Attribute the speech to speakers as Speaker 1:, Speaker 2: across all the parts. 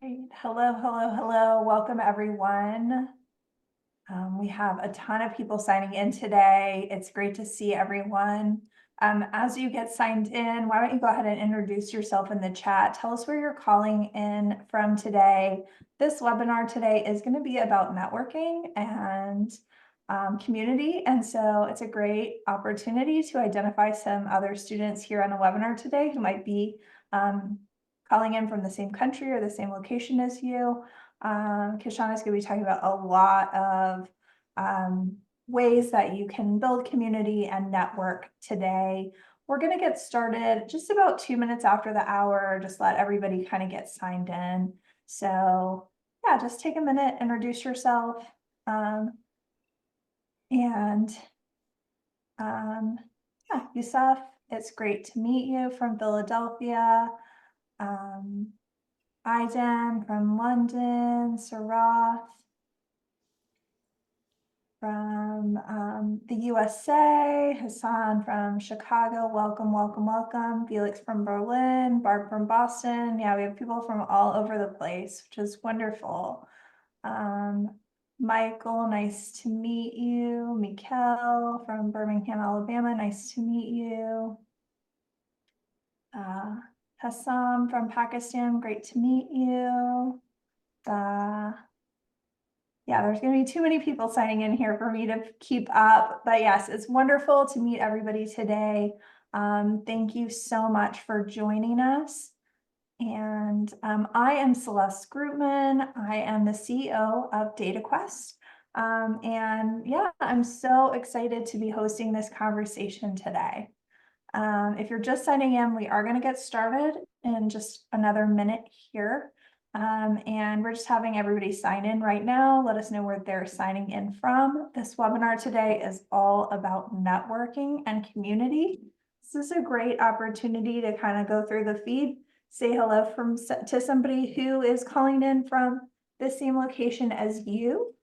Speaker 1: right. Hello, hello, hello. Welcome, everyone. We have a ton of people signing in today. It's great to see everyone. As you get signed in, why don't you go ahead and introduce yourself in the chat? Tell us where you're calling in from today. This webinar today is going to be about networking and community. And so it's a great opportunity to identify some other students here on the webinar today who might be calling in from the same country or the same location as you. Kishawna is going to be talking about a lot of ways that you can build community and network today. We're going to get started just about 2 minutes after the hour, just let everybody kind of get signed in. So yeah, just take a minute, introduce yourself. Yeah, Yusuf, it's great to meet you from Philadelphia. Aidan from London, Sarath from the USA, Hassan from Chicago, welcome, welcome, welcome. Felix from Berlin, Barb from Boston. Yeah, we have people from all over the place, which is wonderful. Michael, nice to meet you. Mikkel from Birmingham, Alabama, nice to meet you. Hassan from Pakistan, great to meet you. Yeah, there's going to be too many people signing in here for me to keep up. But yes, it's wonderful to meet everybody today. Thank you so much for joining us. And I am Celeste Grootman. I am the CEO of DataQuest. And yeah, I'm so excited to be hosting this conversation today. If you're just signing in, we are going to get started in just another minute here. And we're just having everybody sign in right now. Let us know where they're signing in from. This webinar today is all about networking and community. This is a great opportunity to kind of go through the feed, say hello to somebody who is calling in from the same location as you.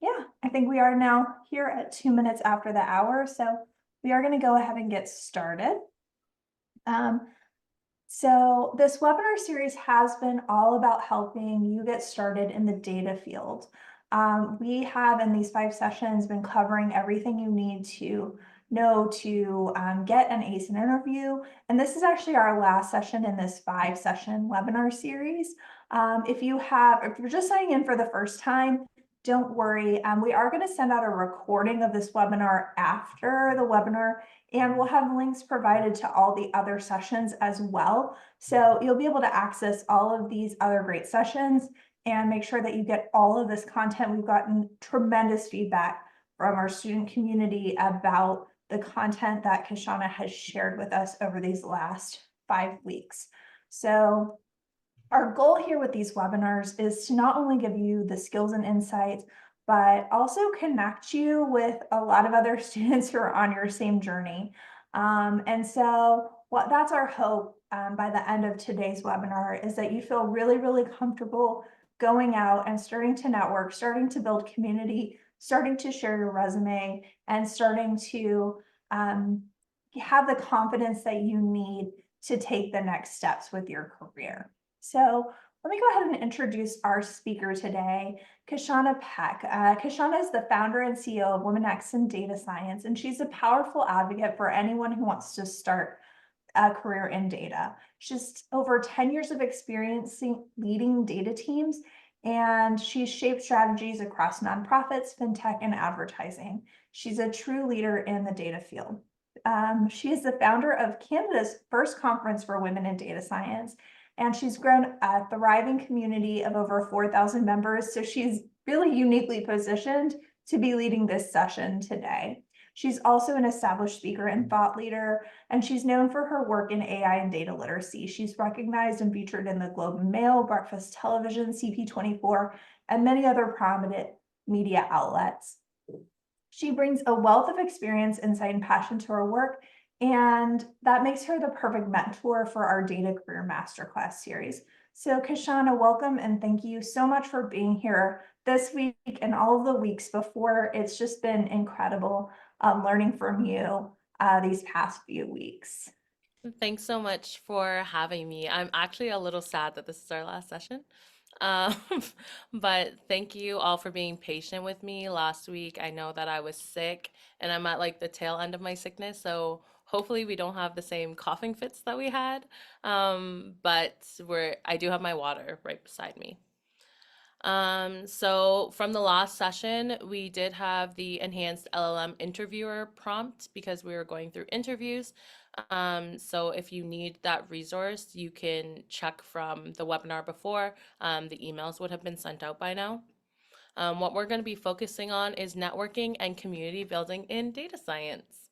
Speaker 1: Yeah, I think we are now here at 2 minutes after the hour. So we are going to go ahead and get started. So this webinar series has been all about helping you get started in the data field. We have in these 5 sessions been covering everything you need to know to get an ACE interview. And this is actually our last session in this 5-session webinar series. If you're just signing in for the first time, don't worry. We are going to send out a recording of this webinar after the webinar, and we'll have links provided to all the other sessions as well. So you'll be able to access all of these other great sessions and make sure that you get all of this content. We've gotten tremendous feedback from our student community about the content that Kishawna has shared with us over these last 5 weeks. So our goal here with these webinars is to not only give you the skills and insights, but also connect you with a lot of other students who are on your same journey. And so that's our hope by the end of today's webinar is that you feel really, really comfortable going out and starting to network, starting to build community, starting to share your resume, and starting to have the confidence that you need to take the next steps with your career. So let me go ahead and introduce our speaker today, Kishawna Peck. Kishawna is the founder and CEO of Womnx in data science, and she's a powerful advocate for anyone who wants to start a career in data. She's over 10 years of experience leading data teams, and she's shaped strategies across nonprofits, fintech, and advertising. She's a true leader in the data field. She is the founder of Canada's first conference for women in data science, and she's grown a thriving community of over 4,000 members. So she's really uniquely positioned to be leading this session today. She's also an established speaker and thought leader, and she's known for her work in AI and data literacy. She's recognized and featured in the Globe and Mail, Breakfast Television, CP24, and many other prominent media outlets. She brings a wealth of experience, insight, and passion to her work, and that makes her the perfect mentor for our Data Career Masterclass Series. So Kishawna, welcome, and thank you so much for being here this week and all of the weeks before. It's just been incredible learning from you these past few weeks.
Speaker 2: Thanks so much for having me. I'm actually a little sad that this is our last session. Um, but thank you all for being patient with me last week. I know that I was sick and I'm at like the tail end of my sickness, so hopefully we don't have the same coughing fits that we had. But I do have my water right beside me. So from the last session, we did have the enhanced LLM interviewer prompt because we were going through interviews. So if you need that resource, you can check from the webinar before. The emails would have been sent out by now. What we're going to be focusing on is networking and community building in data science,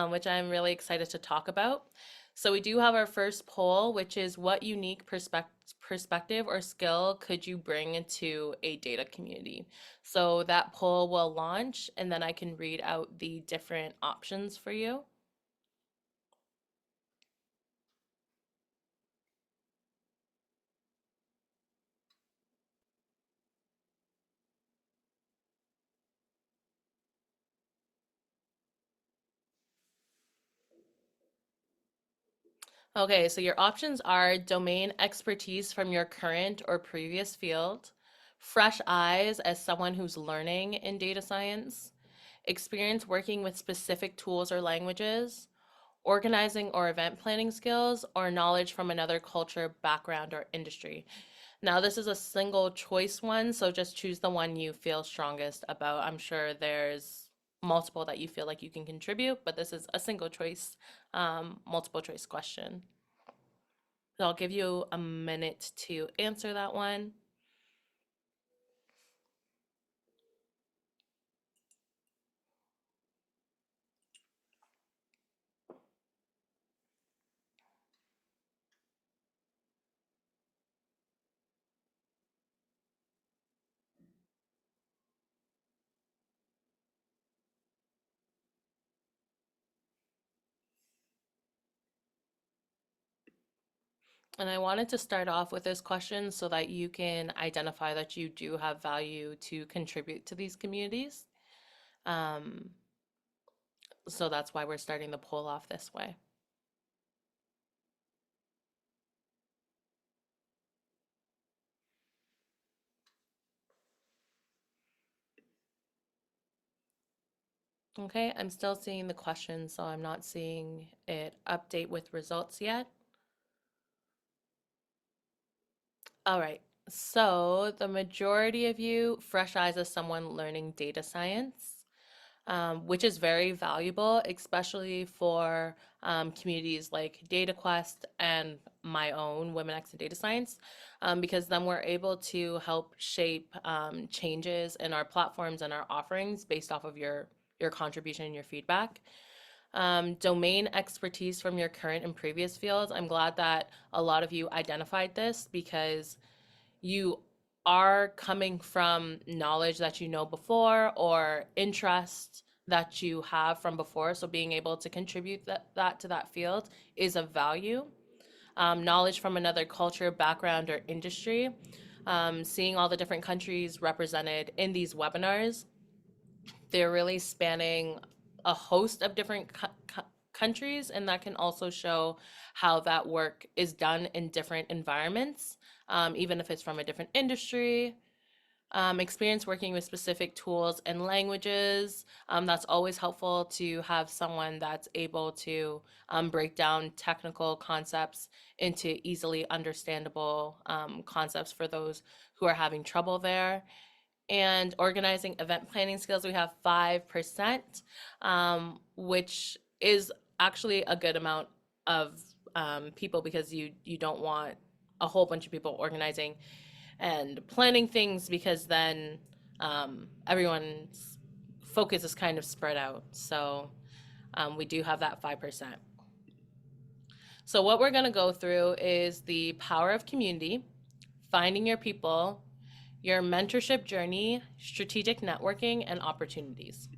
Speaker 2: which I'm really excited to talk about. So we do have our first poll, which is what unique perspective or skill could you bring into a data community? So that poll will launch, and then I can read out the different options for you. Okay, so your options are domain expertise from your current or previous field, fresh eyes as someone who's learning in data science, experience working with specific tools or languages, organizing or event planning skills, or knowledge from another culture, background, or industry. Now, this is a single choice one, so just choose the one you feel strongest about. I'm sure there's multiple that you feel like you can contribute, but this is a single choice, multiple choice question. So I'll give you a minute to answer that one. And I wanted to start off with this question so that you can identify that you do have value to contribute to these communities. Um, so that's why we're starting the poll off this way. Okay, I'm still seeing the question, so I'm not seeing it update with results yet. All right, so the majority of you fresh eyes as someone learning data science, which is very valuable, especially for communities like DataQuest and my own Womenx in Data Science, because then we're able to help shape changes in our platforms and our offerings based off of your contribution and your feedback. Domain expertise from your current and previous fields. I'm glad that a lot of you identified this because you are coming from knowledge that you know before or interest that you have from before. So being able to contribute that to that field is of value. Knowledge from another culture, background, or industry. Seeing all the different countries represented in these webinars, they're really spanning a host of different countries, and that can also show how that work is done in different environments, even if it's from a different industry. Experience working with specific tools and languages. That's always helpful to have someone that's able to break down technical concepts into easily understandable concepts for those who are having trouble there. And organizing event planning skills, we have 5%, which is actually a good amount of people because you don't want a whole bunch of people organizing and planning things because then everyone's focus is kind of spread out. So we do have that 5%. So what we're going to go through is the power of community, finding your people, your mentorship journey, strategic networking, and opportunities.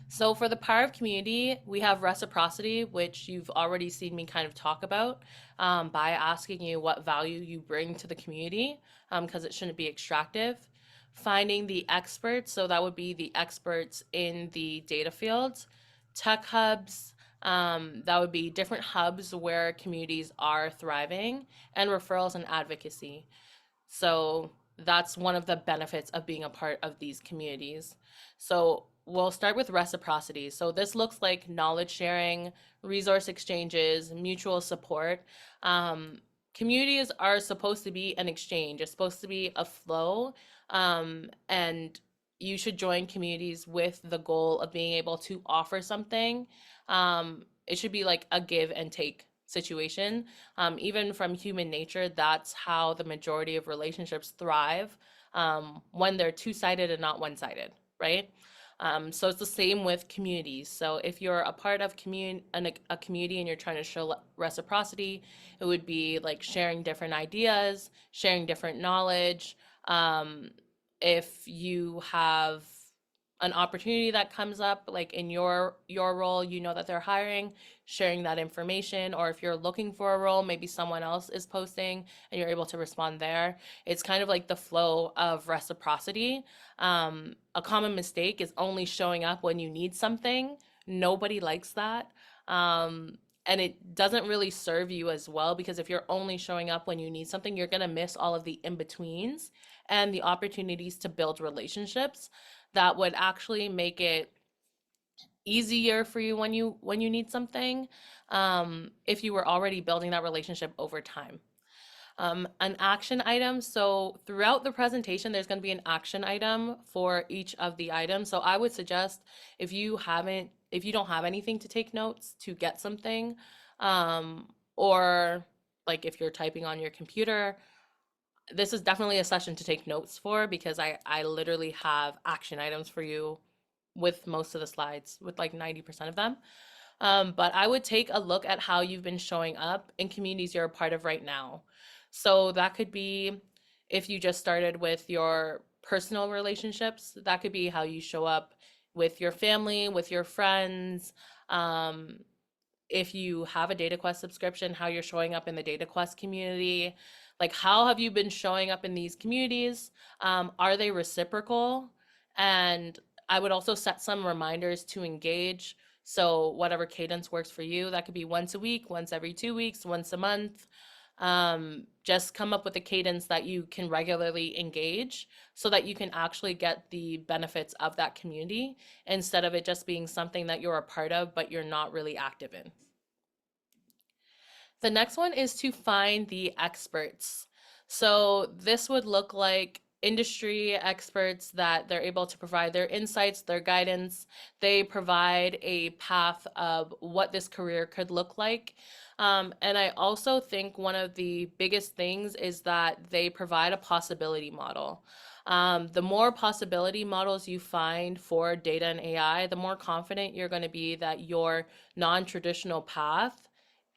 Speaker 2: So for the power of community, we have reciprocity, which you've already seen me kind of talk about by asking you what value you bring to the community, because it shouldn't be extractive. Finding the experts, so that would be the experts in the data fields, tech hubs, That would be different hubs where communities are thriving, and referrals and advocacy. So that's one of the benefits of being a part of these communities. So we'll start with reciprocity. So this looks like knowledge sharing, resource exchanges, mutual support. Um, Communities are supposed to be an exchange, it's supposed to be a flow. And you should join communities with the goal of being able to offer something. It should be like a give and take situation. Even from human nature, that's how the majority of relationships thrive, when they're two-sided and not one-sided, right? So it's the same with communities. So if you're a part of a community and you're trying to show reciprocity, it would be like sharing different ideas, sharing different knowledge. Um, if you have an opportunity that comes up, like in your role, you know that they're hiring, sharing that information. Or if you're looking for a role, maybe someone else is posting and you're able to respond there. It's kind of like the flow of reciprocity. A common mistake is only showing up when you need something. Nobody likes that. And it doesn't really serve you as well, because if you're only showing up when you need something, you're going to miss all of the in-betweens and the opportunities to build relationships that would actually make it easier for you when you need something, if you were already building that relationship over time. An action item. So throughout the presentation, there's going to be an action item for each of the items. So I would suggest, if you don't have anything to take notes, to get something, or like if you're typing on your computer, this is definitely a session to take notes for, because I literally have action items for you with most of the slides, with like 90% of them. But I would take a look at how you've been showing up in communities you're a part of right now. So that could be, if you just started with your personal relationships, that could be how you show up with your family, with your friends. Um, if you have a Data Quest subscription, how you're showing up in the Data Quest community. Like, how have you been showing up in these communities? Are they reciprocal? And I would also set some reminders to engage. So, whatever cadence works for you, that could be once a week, once every 2 weeks, once a month. Just come up with a cadence that you can regularly engage, so that you can actually get the benefits of that community, instead of it just being something that you're a part of but you're not really active in. The next one is to find the experts. So this would look like industry experts that they're able to provide their insights, their guidance. They provide a path of what this career could look like. And I also think one of the biggest things is that they provide a possibility model. The more possibility models you find for data and AI, the more confident you're going to be that your non-traditional path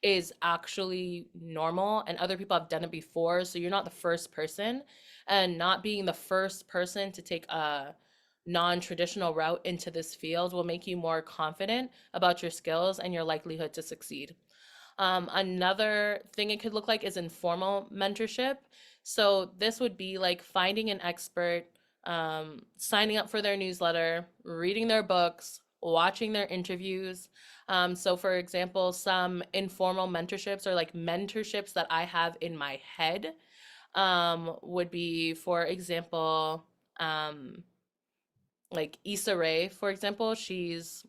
Speaker 2: is actually normal and other people have done it before. So you're not the first person, and not being the first person to take a non-traditional route into this field will make you more confident about your skills and your likelihood to succeed. Another thing it could look like is informal mentorship. So this would be like finding an expert, signing up for their newsletter, reading their books, watching their interviews. So for example, some informal mentorships, or like mentorships that I have in my head, would be, for example, um, like Issa Rae, for example. She's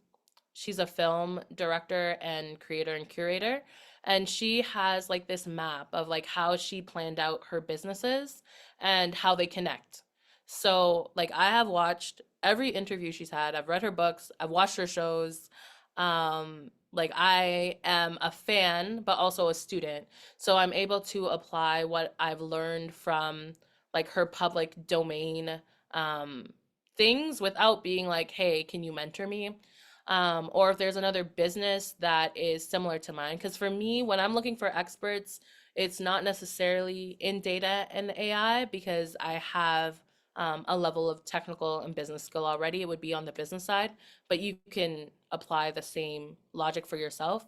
Speaker 2: a film director and creator and curator, and she has like this map of like how she planned out her businesses and how they connect. So like I have watched every interview she's had, I've read her books, I've watched her shows. Like I am a fan but also a student, so I'm able to apply what I've learned from like her public domain um things, without being like, hey, can you mentor me? Or if there's another business that is similar to mine. Because for me, when I'm looking for experts, it's not necessarily in data and AI, because I have a level of technical and business skill already. It would be on the business side, but you can apply the same logic for yourself.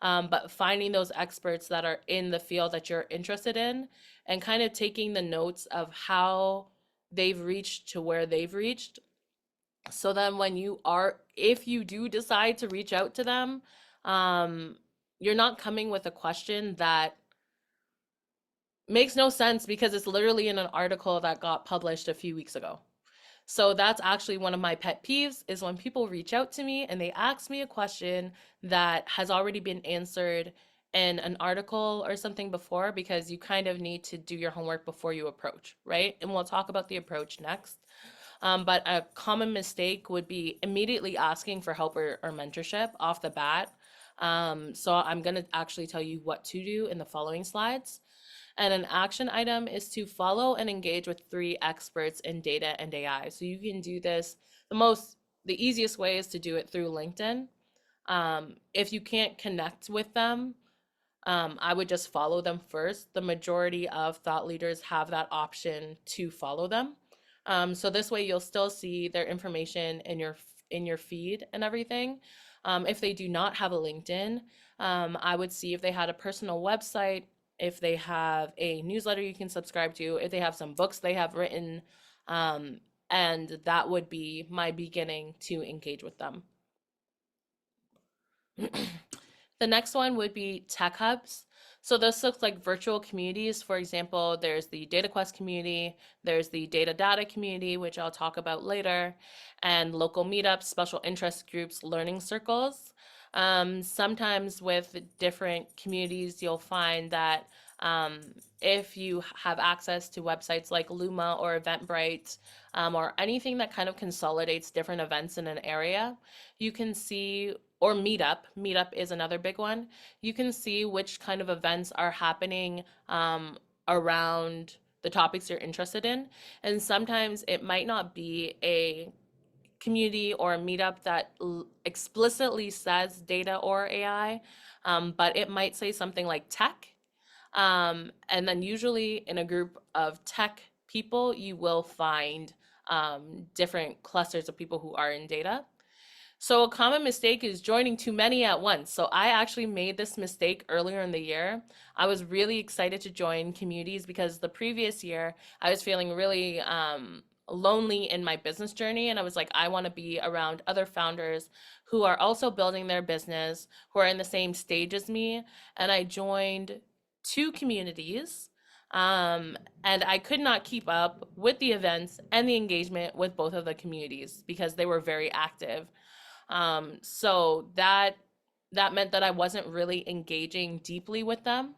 Speaker 2: But finding those experts that are in the field that you're interested in, and kind of taking the notes of how they've reached to where they've reached, so then when you are, if you do decide to reach out to them, um, you're not coming with a question that makes no sense because it's literally in an article that got published a few weeks ago. So that's actually one of my pet peeves is when people reach out to me and they ask me a question that has already been answered in an article or something before, because you kind of need to do your homework before you approach, right? And we'll talk about the approach next. But a common mistake would be immediately asking for help or mentorship off the bat. So I'm going to actually tell you what to do in the following slides. And an action item is to follow and engage with 3 experts in data and AI. So you can do this. The easiest way is to do it through LinkedIn. If you can't connect with them, I would just follow them first. The majority of thought leaders have that option to follow them. So this way you'll still see their information in your feed and everything. If they do not have a LinkedIn, I would see if they had a personal website, if they have a newsletter you can subscribe to, if they have some books they have written, um, and that would be my beginning to engage with them. The next one would be tech hubs. So this looks like virtual communities. For example, there's the Data Quest community, there's the Data community, which I'll talk about later, and local meetups, special interest groups, learning circles. Sometimes with different communities, you'll find that um, if you have access to websites like Luma or Eventbrite, or anything that kind of consolidates different events in an area, you can see, or Meetup is another big one. You can see which kind of events are happening around the topics you're interested in. And sometimes it might not be a community or a meetup that explicitly says data or AI, but it might say something like tech. And then usually in a group of tech people, you will find different clusters of people who are in data. So a common mistake is joining too many at once. So I actually made this mistake earlier in the year. I was really excited to join communities because the previous year I was feeling really lonely in my business journey. And I was like, I want to be around other founders who are also building their business, who are in the same stage as me. And I joined 2 communities. And I could not keep up with the events and the engagement with both of the communities because they were very active. So that meant that I wasn't really engaging deeply with them.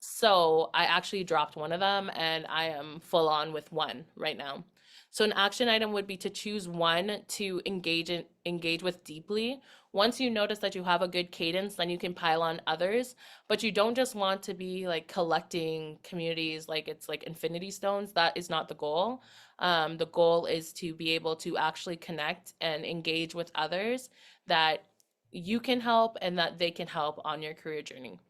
Speaker 2: So I actually dropped one of them and I am full on with one right now. So an action item would be to choose one to engage with deeply. Once you notice that you have a good cadence, then you can pile on others, but you don't just want to be like collecting communities like it's like infinity stones. That is not the goal. The goal is to be able to actually connect and engage with others that you can help and that they can help on your career journey.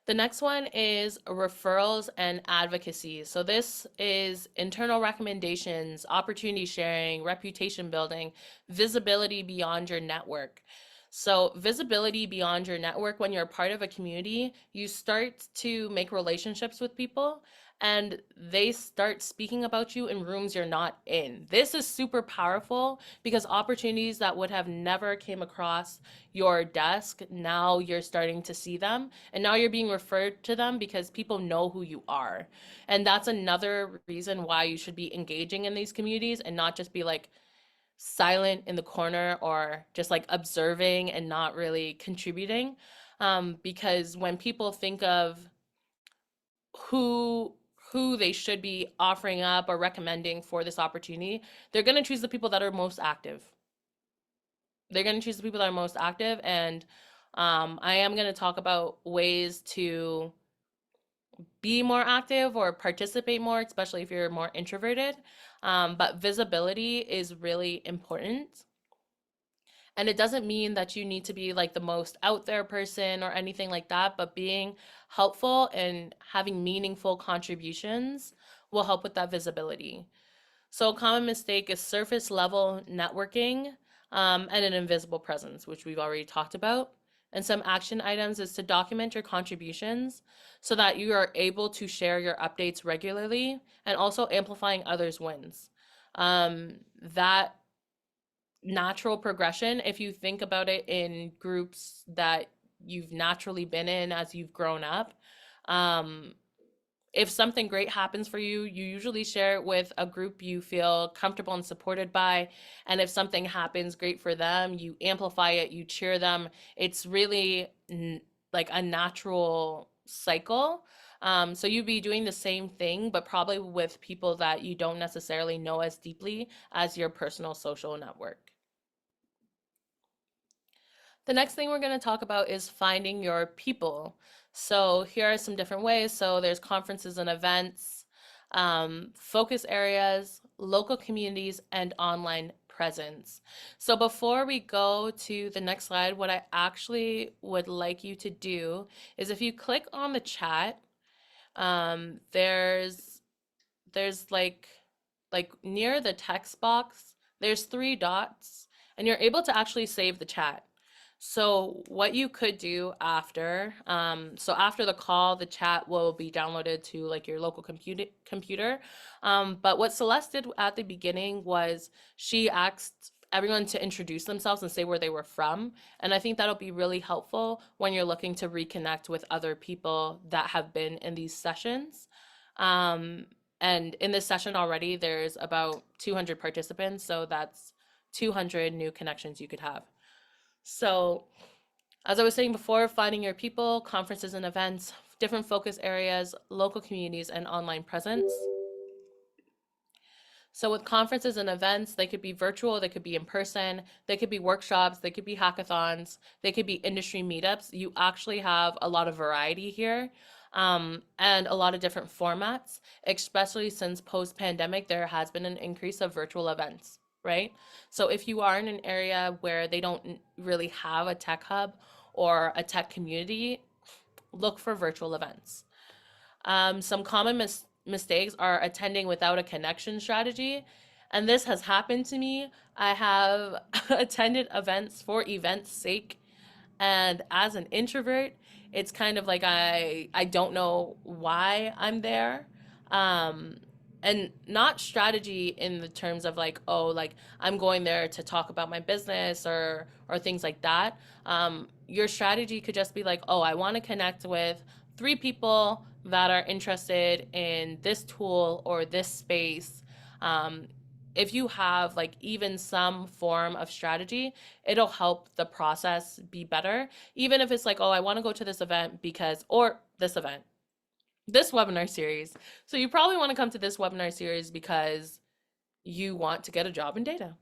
Speaker 2: The next one is referrals and advocacy. So this is internal recommendations, opportunity sharing, reputation building, visibility beyond your network. So visibility beyond your network, when you're part of a community, you start to make relationships with people and they start speaking about you in rooms you're not in. This is super powerful because opportunities that would have never came across your desk, now you're starting to see them and now you're being referred to them because people know who you are. And that's another reason why you should be engaging in these communities and not just be like silent in the corner or just like observing and not really contributing. Because when people think of who who they should be offering up or recommending for this opportunity, they're going to choose the people that are most active. They're going to choose the people that are most active. And I am going to talk about ways to be more active or participate more, especially if you're more introverted. But visibility is really important. And it doesn't mean that you need to be like the most out there person or anything like that, but being helpful and having meaningful contributions will help with that visibility. So a common mistake is surface level networking and an invisible presence, which we've already talked about. And some action items is to document your contributions so that you are able to share your updates regularly and also amplifying others' wins. That natural progression, if you think about it in groups that you've naturally been in as you've grown up, um, if something great happens for you, you usually share it with a group you feel comfortable and supported by. And if something happens great for them, you amplify it, you cheer them. It's really like a natural cycle. So you'd be doing the same thing, but probably with people that you don't necessarily know as deeply as your personal social network. The next thing we're going to talk about is finding your people. So here are some different ways. So there's conferences and events, focus areas, local communities, and online presence. So before we go to the next slide, what I actually would like you to do is if you click on the chat, there's like near the text box, there's three dots, and you're able to actually save the chat. So what you could do after, so after the call, the chat will be downloaded to like your local computer. But what Celeste did at the beginning was she asked everyone to introduce themselves and say where they were from. And I think that'll be really helpful when you're looking to reconnect with other people that have been in these sessions. Um, and in this session already, there's about 200 participants, so that's 200 new connections you could have. So, as I was saying before, finding your people, conferences and events, different focus areas, local communities, and online presence. So with conferences and events, they could be virtual, they could be in person, they could be workshops, they could be hackathons, they could be industry meetups. You actually have a lot of variety here, and a lot of different formats, especially since post-pandemic, there has been an increase of virtual events, right? So if you are in an area where they don't really have a tech hub or a tech community, look for virtual events. Some common mistakes are attending without a connection strategy. And this has happened to me. I have attended events for events' sake, and as an introvert, it's kind of like I don't know why I'm there. Um, and not strategy in the terms of like, oh, like I'm going there to talk about my business or things like that. Your strategy could just be like, oh, I want to connect with three people that are interested in this tool or this space. Um, if you have like even some form of strategy, it'll help the process be better. Even if it's like, oh, I want to go to this event because, or this event, this webinar series. So you probably want to come to this webinar series because you want to get a job in data.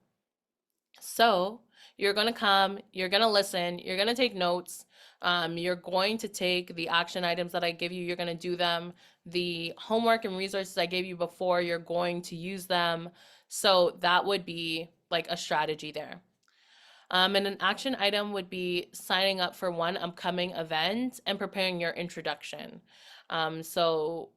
Speaker 2: So you're going to come, you're going to listen, you're going to take notes. You're going to take the action items that I give you, you're going to do them. The homework and resources I gave you before, you're going to use them. So that would be like a strategy there. And an action item would be signing up for one upcoming event and preparing your introduction. So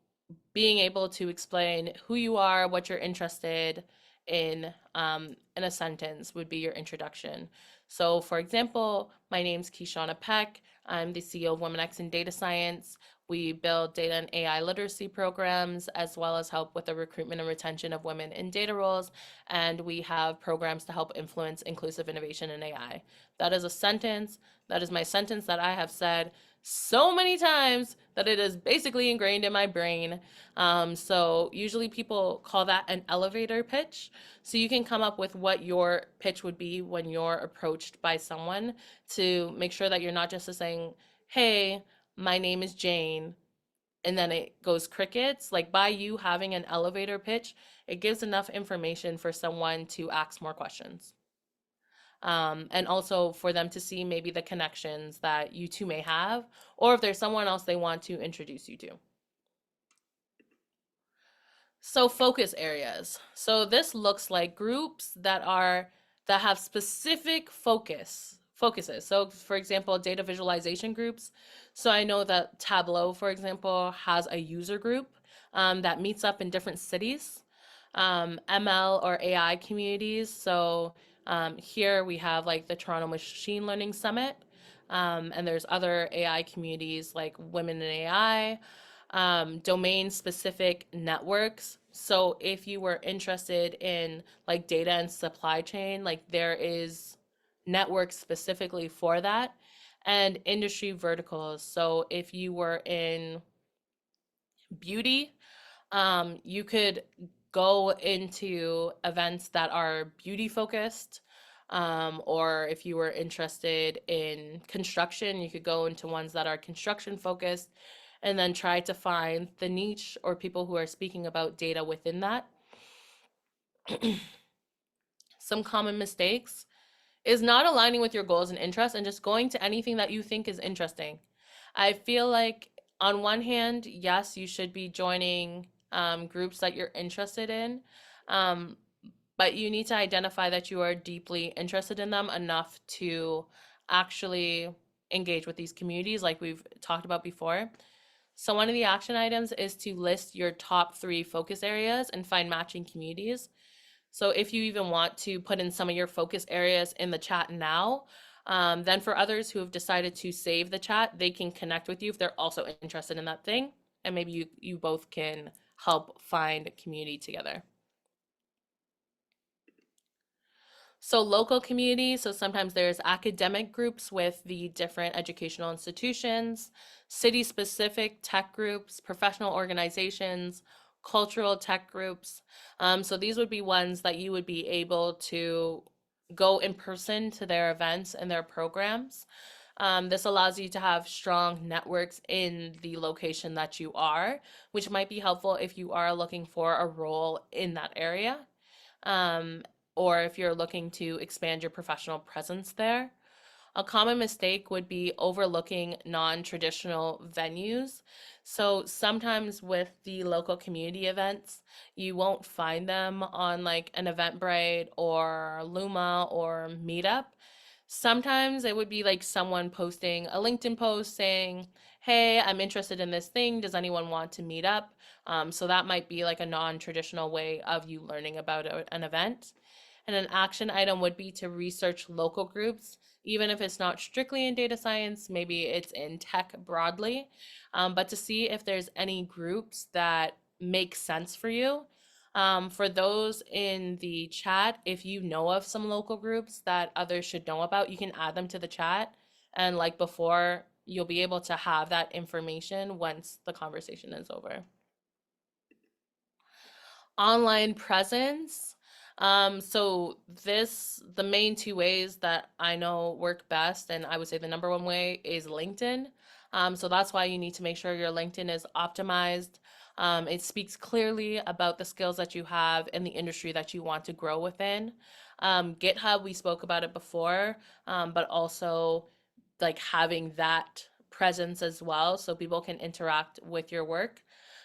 Speaker 2: being able to explain who you are, what you're interested in a sentence would be your introduction. So, for example, my name's Kishawna Peck. I'm the CEO of Womnx in data science. We build data and AI literacy programs, as well as help with the recruitment and retention of women in data roles. And we have programs to help influence inclusive innovation in AI. That is a sentence. That is my sentence that I have said so many times that it is basically ingrained in my brain. So usually people call that an elevator pitch. So you can come up with what your pitch would be when you're approached by someone to make sure that you're not just saying, hey, my name is Jane, and then it goes crickets. Like by you having an elevator pitch, it gives enough information for someone to ask more questions. And also for them to see maybe the connections that you two may have, or if there's someone else they want to introduce you to. So focus areas. So this looks like groups that have specific focuses. So for example, data visualization groups. So I know that Tableau, for example, has a user group that meets up in different cities. ML or AI communities. So here we have like the Toronto Machine Learning Summit. And there's other AI communities like Women in AI, domain specific networks. So if you were interested in like data and supply chain, like there is networks specifically for that, and industry verticals. So if you were in beauty, you could go into events that are beauty focused. Or if you were interested in construction, you could go into ones that are construction focused and then try to find the niche or people who are speaking about data within that. Some common mistakes is not aligning with your goals and interests and just going to anything that you think is interesting. I feel like, on one hand, yes, you should be joining groups that you're interested in, um, but you need to identify that you are deeply interested in them enough to actually engage with these communities, like we've talked about before. So, one of the action items is to list your top 3 focus areas and find matching communities. So if you even want to put in some of your focus areas in the chat now, then for others who have decided to save the chat, they can connect with you if they're also interested in that thing. And maybe you both can help find a community together. So local community, so sometimes there's academic groups with the different educational institutions, city-specific tech groups, professional organizations, cultural tech groups. So these would be ones that you would be able to go in person to their events and their programs. This allows you to have strong networks in the location that you are, which might be helpful if you are looking for a role in that area, um, or if you're looking to expand your professional presence there. A common mistake would be overlooking non-traditional venues. So sometimes with the local community events, you won't find them on like an Eventbrite or Luma or Meetup. Sometimes it would be like someone posting a LinkedIn post saying, "Hey, I'm interested in this thing. Does anyone want to meet up?" So that might be like a non-traditional way of you learning about an event. And an action item would be to research local groups, even if it's not strictly in data science, maybe it's in tech broadly, but to see if there's any groups that make sense for you. For those in the chat, if you know of some local groups that others should know about, you can add them to the chat. And like before, you'll be able to have that information once the conversation is over. Online presence. So the main 2 ways that I know work best, and I would say the number one way is LinkedIn. So that's why you need to make sure your LinkedIn is optimized. It speaks clearly about the skills that you have in the industry that you want to grow within. GitHub, we spoke about it before, but also like having that presence as well so people can interact with your work.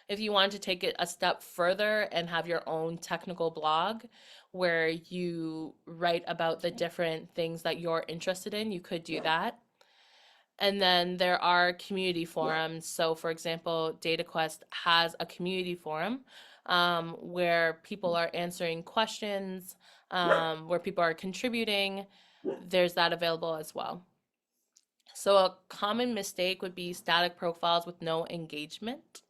Speaker 2: If you want to take it a step further and have your own technical blog where you write about the different things that you're interested in, you could do that. And then there are community forums. So, for example, DataQuest has a community forum where people are answering questions, where people are contributing. There's that available as well. So a common mistake would be static profiles with no engagement.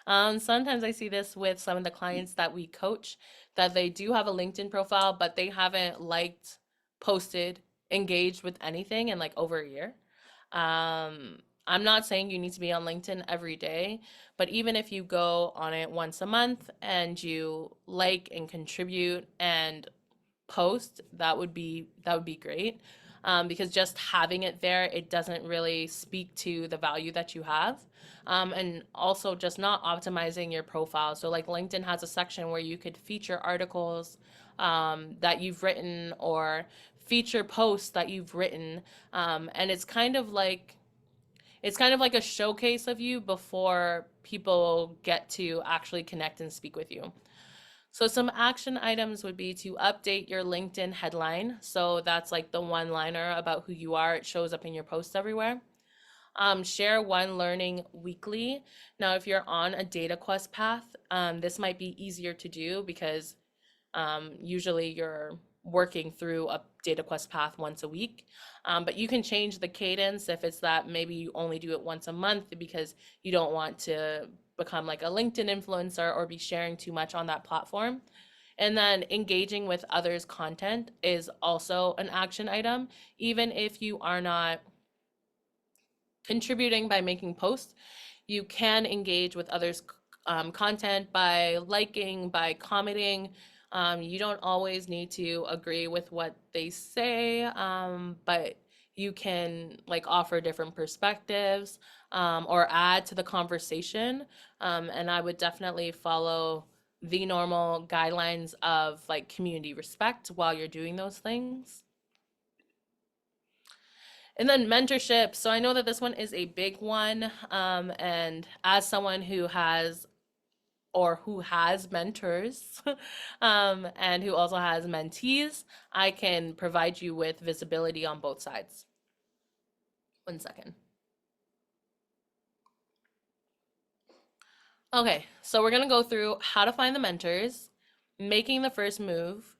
Speaker 2: Sometimes I see this with some of the clients that we coach, that they do have a LinkedIn profile, but they haven't liked, posted, engaged with anything in like over a year. I'm not saying you need to be on LinkedIn every day, but even if you go on it once a month and you like and contribute and post, that would be great. Because just having it there, it doesn't really speak to the value that you have. And also just not optimizing your profile. So like LinkedIn has a section where you could feature articles that you've written or feature posts that you've written. And it's kind of like a showcase of you before people get to actually connect and speak with you. So some action items would be to update your LinkedIn headline. So that's like the one liner about who you are. It shows up in your posts everywhere. Share one learning weekly. Now, if you're on a data quest path, this might be easier to do because usually you're working through a data quest path once a week. But you can change the cadence if it's that maybe you only do it once a month because you don't want to become like a LinkedIn influencer or be sharing too much on that platform. And then engaging with others' content is also an action item, even if you are not contributing by making posts. You can engage with others' content by liking, by commenting. You don't always need to agree with what they say, but you can like offer different perspectives, or add to the conversation. And I would definitely follow the normal guidelines of like community respect while you're doing those things. And then mentorship. So I know that this one is a big one. And as someone who has mentors, and who also has mentees, I can provide you with visibility on both sides. One second. Okay, so we're gonna go through how to find the mentors, making the first move,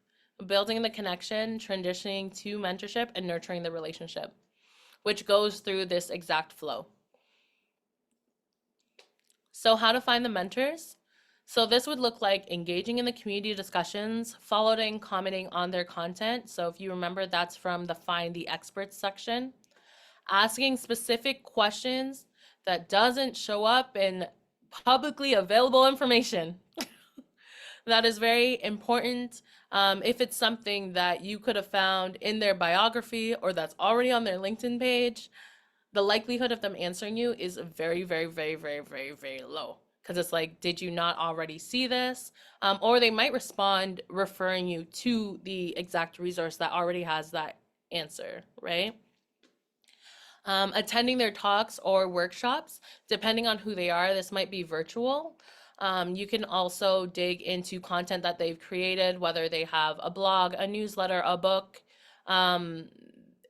Speaker 2: building the connection, transitioning to mentorship, and nurturing the relationship, which goes through this exact flow. So, how to find the mentors? So, this would look like engaging in the community discussions, following, commenting on their content. So, if you remember, that's from the Find the Experts section. Asking specific questions that doesn't show up in publicly available information. That is very important. If it's something that you could have found in their biography or that's already on their LinkedIn page, the likelihood of them answering you is very, very, very, very, very, very low. Because it's like, did you not already see this? Or they might respond referring you to the exact resource that already has that answer, right? Attending their talks or workshops, depending on who they are, this might be virtual. You can also dig into content that they've created, whether they have a blog, a newsletter, a book. Um,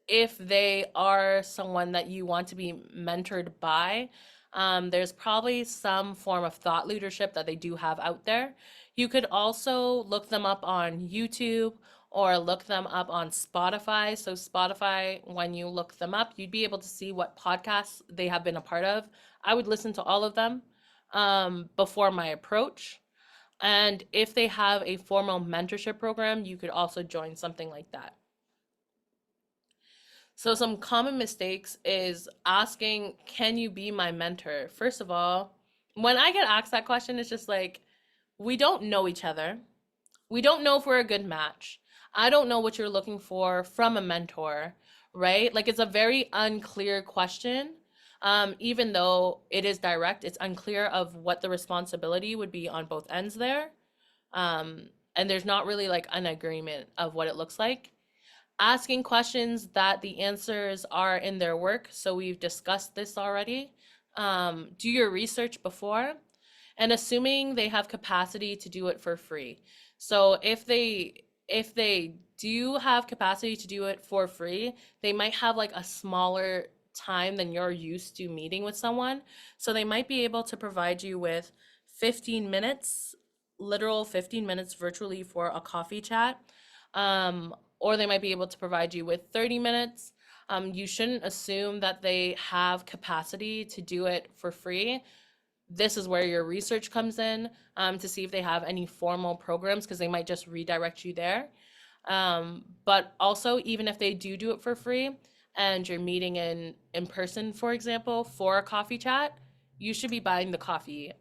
Speaker 2: if they are someone that you want to be mentored by, there's probably some form of thought leadership that they do have out there. You could also look them up on YouTube or look them up on Spotify. So, Spotify, when you look them up, you'd be able to see what podcasts they have been a part of. I would listen to all of them before my approach. And if they have a formal mentorship program, you could also join something like that. So, some common mistakes is asking, can you be my mentor? First of all, when I get asked that question, it's just like, we don't know each other. We don't know if we're a good match. I don't know what you're looking for from a mentor, right? Like, it's a very unclear question. Even though it is direct, it's unclear of what the responsibility would be on both ends there. And there's not really like an agreement of what it looks like. Asking questions that the answers are in their work. So we've discussed this already. Do your research before, and assuming they have capacity to do it for free. So if they do have capacity to do it for free, they might have like a smaller time than you're used to meeting with someone. So they might be able to provide you with 15 minutes, literal 15 minutes virtually for a coffee chat. Or they might be able to provide you with 30 minutes. You shouldn't assume that they have capacity to do it for free. This is where your research comes in, to see if they have any formal programs, because they might just redirect you there. But also, even if they do it for free and you're meeting in person, for example, for a coffee chat, you should be buying the coffee.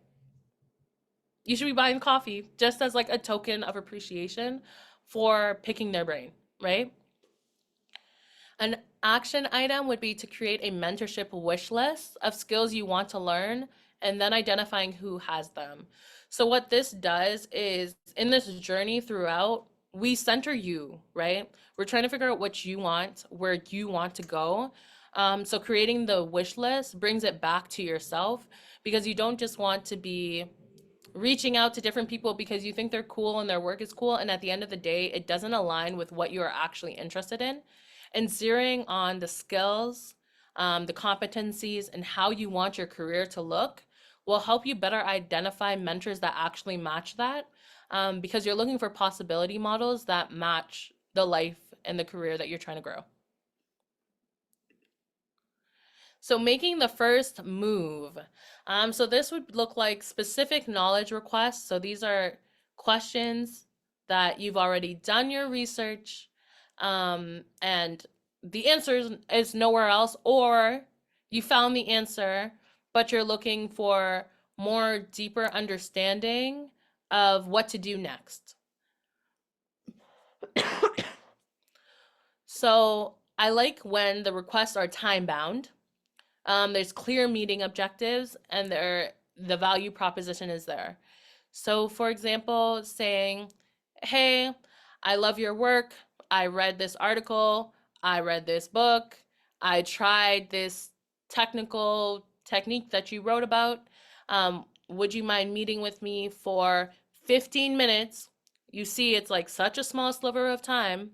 Speaker 2: You should be buying coffee just as like a token of appreciation for picking their brain, right? An action item would be to create a mentorship wish list of skills you want to learn and then identifying who has them. So, what this does is in this journey throughout, we center you, right? We're trying to figure out what you want, where you want to go. So, creating the wish list brings it back to yourself, because you don't just want to be reaching out to different people because you think they're cool and their work is cool, and at the end of the day it doesn't align with what you are actually interested in. And zeroing on the skills, the competencies, and how you want your career to look will help you better identify mentors that actually match that, because you're looking for possibility models that match the life and the career that you're trying to grow. So making the first move. So this would look like specific knowledge requests. So these are questions that you've already done your research, and the answer is nowhere else, or you found the answer, but you're looking for more deeper understanding of what to do next. So I like when the requests are time bound. There's clear meeting objectives, and the value proposition is there. So, for example, saying, "Hey, I love your work. I read this article. I read this book. I tried this technical technique that you wrote about. Would you mind meeting with me for 15 minutes?" You see, it's like such a small sliver of time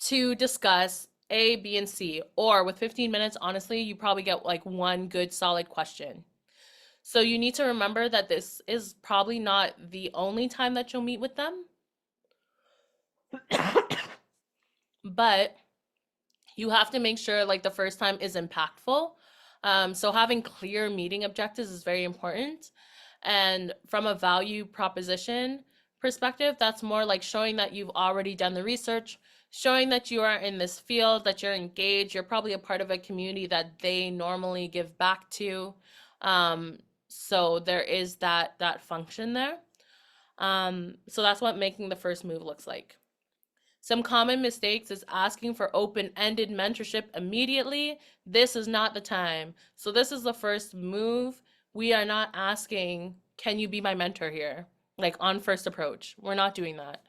Speaker 2: to discuss A, B, and C. Or with 15 minutes, honestly, you probably get like one good solid question. So you need to remember that this is probably not the only time that you'll meet with them, but you have to make sure like the first time is impactful. So having clear meeting objectives is very important. And from a value proposition perspective, that's more like showing that you've already done the research, showing that you are in this field, that you're engaged, you're probably a part of a community that they normally give back to. So there is that function there. So that's what making the first move looks like. Some common mistakes is asking for open-ended mentorship immediately. This is not the time. So this is the first move. We are not asking, can you be my mentor here? Like on first approach. We're not doing that.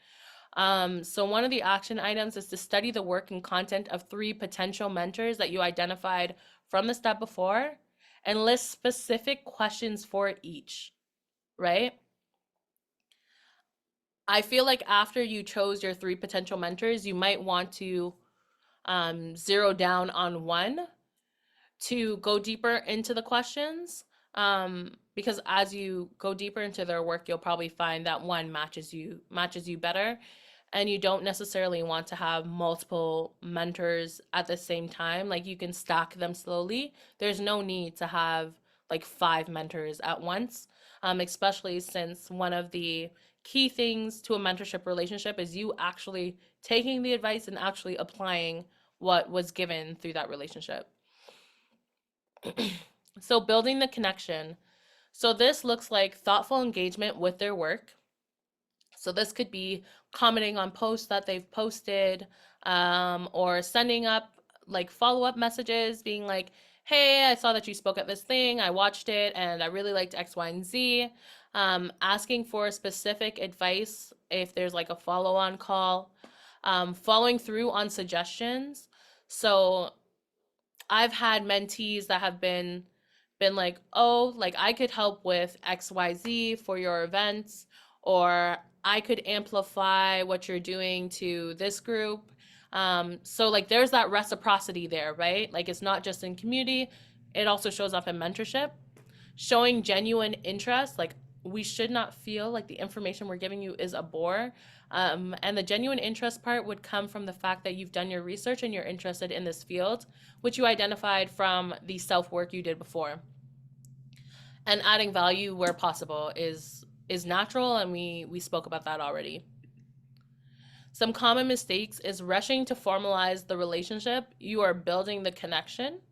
Speaker 2: So one of the action items is to study the work and content of 3 potential mentors that you identified from the step before and list specific questions for each, right? I feel like after you chose your 3 potential mentors, you might want to zero down on one to go deeper into the questions. Because as you go deeper into their work, you'll probably find that one matches you better, and you don't necessarily want to have multiple mentors at the same time. Like you can stack them slowly. There's no need to have like 5 mentors at once, especially since one of the key things to a mentorship relationship is you actually taking the advice and actually applying what was given through that relationship. So building the connection. So this looks like thoughtful engagement with their work. So this could be commenting on posts that they've posted, or sending up like follow-up messages, being like, "Hey, I saw that you spoke at this thing. I watched it, and I really liked X, Y, and Z." Asking for specific advice if there's like a follow-on call, following through on suggestions. So I've had mentees that have been like, "Oh, like I could help with XYZ for your events, or I could amplify what you're doing to this group." So like there's that reciprocity there, right? Like it's not just in community, it also shows up in mentorship. Showing genuine interest, like we should not feel like the information we're giving you is a bore. And the genuine interest part would come from the fact that you've done your research and you're interested in this field, which you identified from the self work you did before. And adding value where possible is natural, and we spoke about that already. Some common mistakes is rushing to formalize the relationship. You are building the connection.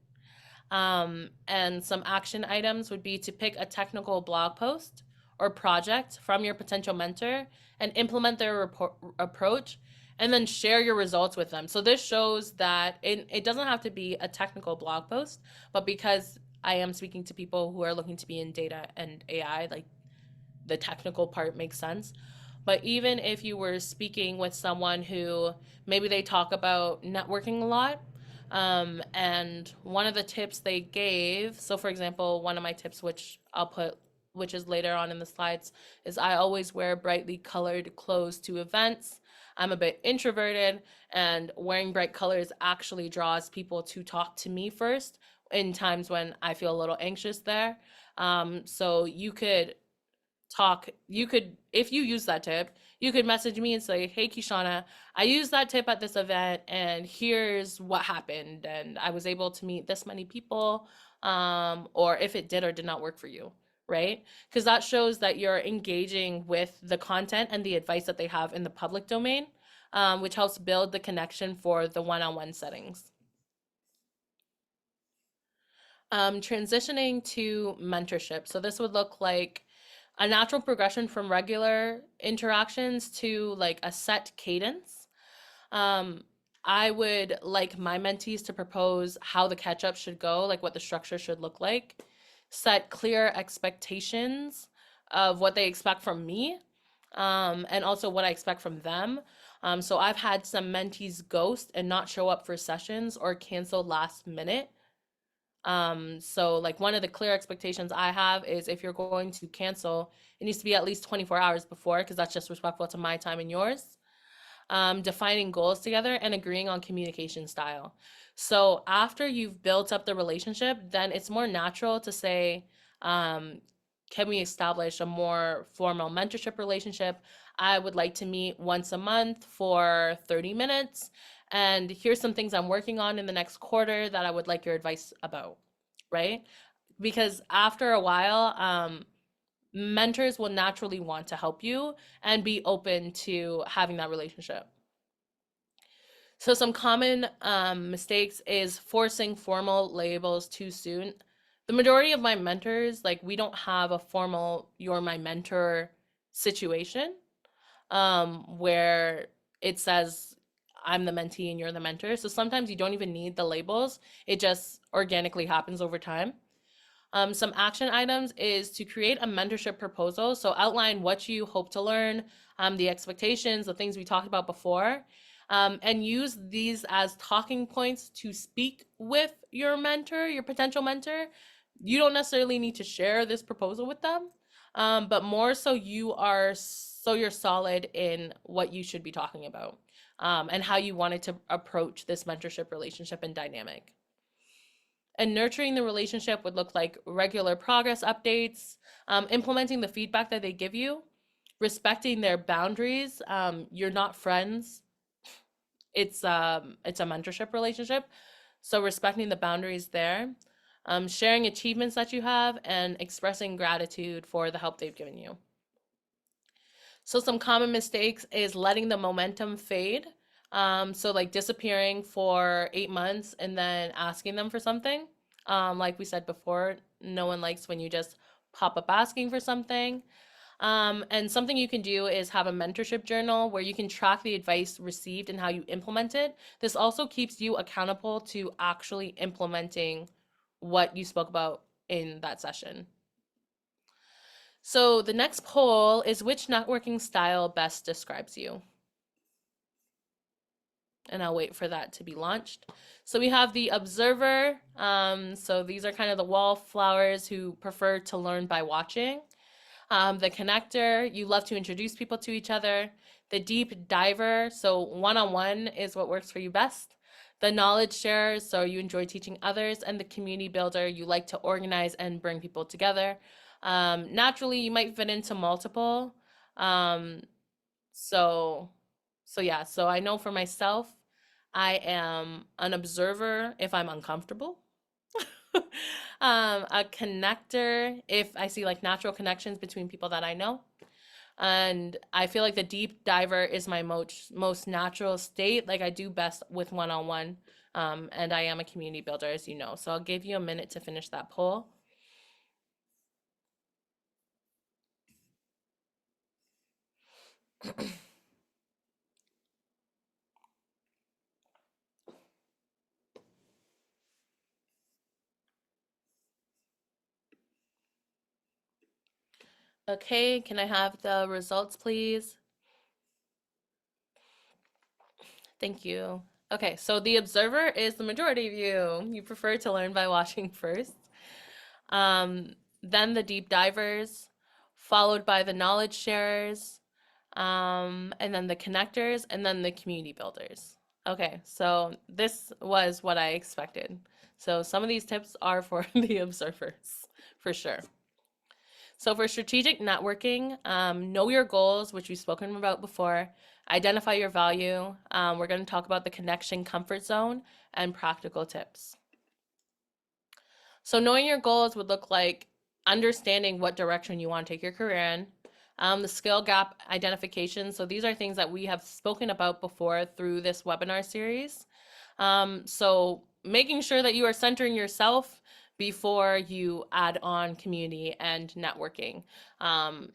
Speaker 2: And some action items would be to pick a technical blog post or project from your potential mentor and implement their approach, and then share your results with them. So this shows that it doesn't have to be a technical blog post, but because I am speaking to people who are looking to be in data and AI, like the technical part makes sense. But even if you were speaking with someone who maybe they talk about networking a lot, and one of the tips they gave, so for example, one of my tips, which I'll put, which is later on in the slides, is I always wear brightly colored clothes to events. I'm a bit introverted, and wearing bright colors actually draws people to talk to me first in times when I feel a little anxious there. So you could, if you use that tip, You could message me and say, hey, Kishawna, I used that tip at this event and here's what happened. And I was able to meet this many people, or if it did or did not work for you, right? Because that shows that you're engaging with the content and the advice that they have in the public domain, which helps build the connection for the one-on-one settings. Transitioning to mentorship. So this would look like a natural progression from regular interactions to like a set cadence. Um, I would like my mentees to propose how the catch up should go, like what the structure should look like, set clear expectations of what they expect from me, and also what I expect from them. So I've had some mentees ghost and not show up for sessions or cancel last minute. So like one of the clear expectations I have is if you're going to cancel, it needs to be at least 24 hours before, because that's just respectful to my time and yours. Defining goals together and agreeing on communication style. So after you've built up the relationship, then it's more natural to say, um, can we establish a more formal mentorship relationship? I would like to meet once a month for 30 minutes. And here's some things I'm working on in the next quarter that I would like your advice about, right? Because after a while, mentors will naturally want to help you and be open to having that relationship. So some common mistakes is forcing formal labels too soon. The majority of my mentors, like we don't have a formal "you're my mentor" situation, where it says I'm the mentee and you're the mentor. So sometimes you don't even need the labels. It just organically happens over time. Some action items is to create a mentorship proposal. So outline what you hope to learn, the expectations, the things we talked about before, and use these as talking points to speak with your mentor, your potential mentor. You don't necessarily need to share this proposal with them, but more so you're solid in what you should be talking about, and how you wanted to approach this mentorship relationship and dynamic. And nurturing the relationship would look like regular progress updates, implementing the feedback that they give you, respecting their boundaries. You're not friends. It's a mentorship relationship, so respecting the boundaries there, sharing achievements that you have, and expressing gratitude for the help they've given you. So some common mistakes is letting the momentum fade. So like disappearing for 8 months and then asking them for something. Like we said before, no one likes when you just pop up asking for something. And something you can do is have a mentorship journal where you can track the advice received and how you implement it. This also keeps you accountable to actually implementing what you spoke about in that session. So the next poll is, which networking style best describes you? And I'll wait for that to be launched. So we have the observer. So these are kind of the wallflowers who prefer to learn by watching. The connector, you love to introduce people to each other. The deep diver, so one-on-one is what works for you best. The knowledge sharer, so you enjoy teaching others. And the community builder, you like to organize and bring people together. Naturally, you might fit into multiple. Um, so, so yeah, so I know for myself, I am an observer if I'm uncomfortable. A connector if I see like natural connections between people that I know. And I feel like the deep diver is my most natural state. Like I do best with one-on-one. And I am a community builder, as you know. So I'll give you a minute to finish that poll. Okay, can I have the results, please? Thank you. Okay, so the observer is the majority of you. You prefer to learn by watching first. Then the deep divers, followed by the knowledge sharers, and then the connectors, and then the community builders. Okay, so this was what I expected. So some of these tips are for the observers, for sure. So for strategic networking, know your goals, which we've spoken about before. Identify your value. We're going to talk about the connection comfort zone and practical tips. So knowing your goals would look like understanding what direction you want to take your career in. The skill gap identification. So these are things that we have spoken about before through this webinar series. So making sure that you are centering yourself before you add on community and networking.